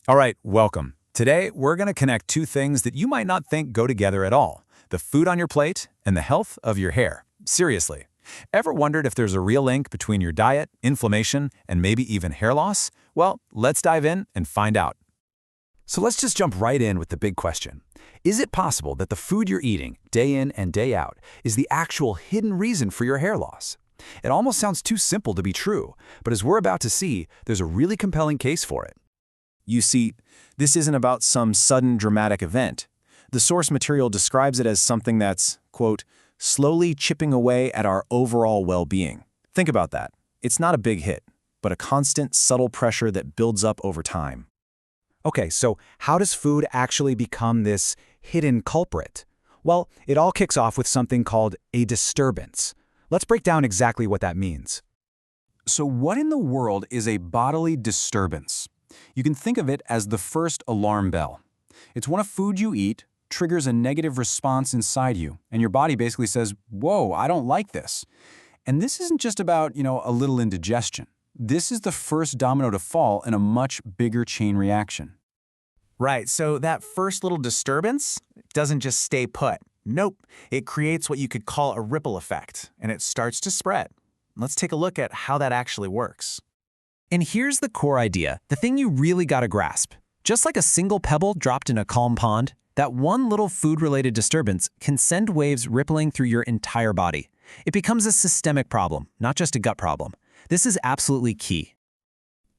All right, welcome. Today, we're going to connect two things that you might not think go together at all: the food on your plate and the health of your hair. Seriously. Ever wondered if there's a real link between your diet, inflammation, and maybe even hair loss? Well, let's dive in and find out. So let's just jump right in with the big question. Is it possible that the food you're eating, day in and day out, is the actual hidden reason for your hair loss? It almost sounds too simple to be true, but as we're about to see, there's a really compelling case for it. You see, this isn't about some sudden dramatic event. The source material describes it as something that's, quote, slowly chipping away at our overall well-being. Think about that. It's not a big hit, but a constant, subtle pressure that builds up over time. Okay, so how does food actually become this hidden culprit? Well, it all kicks off with something called a disturbance. Let's break down exactly what that means. So what in the world is a bodily disturbance? You can think of it as the first alarm bell. It's when a food you eat triggers a negative response inside you, and your body basically says, whoa, I don't like this. And this isn't just about, a little indigestion. This is the first domino to fall in a much bigger chain reaction. Right, so that first little disturbance doesn't just stay put. Nope, it creates what you could call a ripple effect, and it starts to spread. Let's take a look at how that actually works. And here's the core idea, the thing you really gotta grasp. Just like a single pebble dropped in a calm pond, that one little food-related disturbance can send waves rippling through your entire body. It becomes a systemic problem, not just a gut problem. This is absolutely key.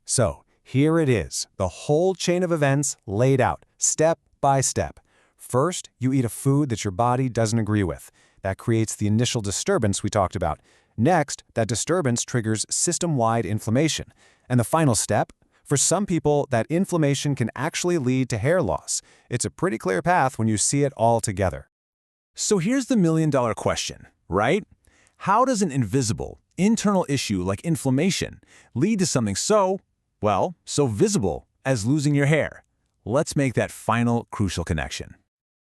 So, here it is, the whole chain of events laid out, step by step. First, you eat a food that your body doesn't agree with. That creates the initial disturbance we talked about. Next, that disturbance triggers system-wide inflammation. And the final step? For some people, that inflammation can actually lead to hair loss. It's a pretty clear path when you see it all together. So here's the million-dollar question, right? How does an invisible, internal issue like inflammation lead to something so visible as losing your hair? Let's make that final crucial connection.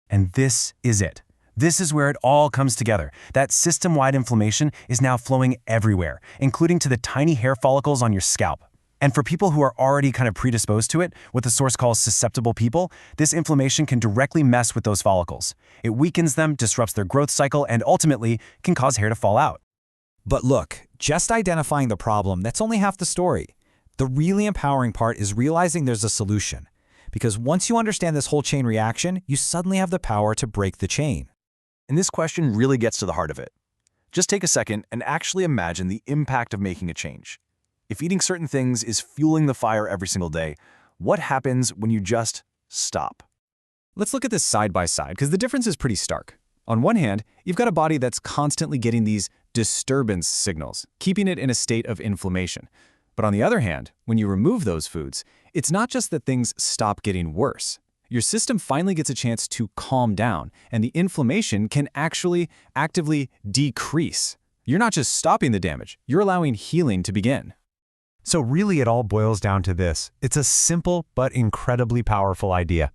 And this is it. This is where it all comes together. That system-wide inflammation is now flowing everywhere, including to the tiny hair follicles on your scalp. And for people who are already kind of predisposed to it, what the source calls susceptible people, this inflammation can directly mess with those follicles. It weakens them, disrupts their growth cycle, and ultimately can cause hair to fall out. But look, just identifying the problem, that's only half the story. The really empowering part is realizing there's a solution. Because once you understand this whole chain reaction, you suddenly have the power to break the chain. And this question really gets to the heart of it. Just take a second and actually imagine the impact of making a change. If eating certain things is fueling the fire every single day, what happens when you just stop? Let's look at this side by side, because the difference is pretty stark. On one hand, you've got a body that's constantly getting these disturbance signals, keeping it in a state of inflammation. But on the other hand, when you remove those foods, it's not just that things stop getting worse. Your system finally gets a chance to calm down, and the inflammation can actually actively decrease. You're not just stopping the damage, you're allowing healing to begin. So really it all boils down to this. It's a simple but incredibly powerful idea.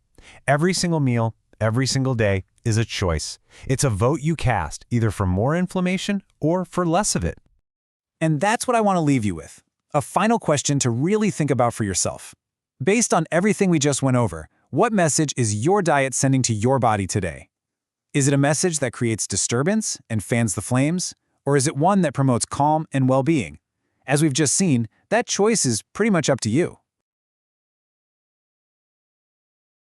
Every single meal, every single day is a choice. It's a vote you cast, either for more inflammation or for less of it. And that's what I want to leave you with. A final question to really think about for yourself. Based on everything we just went over, what message is your diet sending to your body today? Is it a message that creates disturbance and fans the flames? Or is it one that promotes calm and well-being? As we've just seen, that choice is pretty much up to you.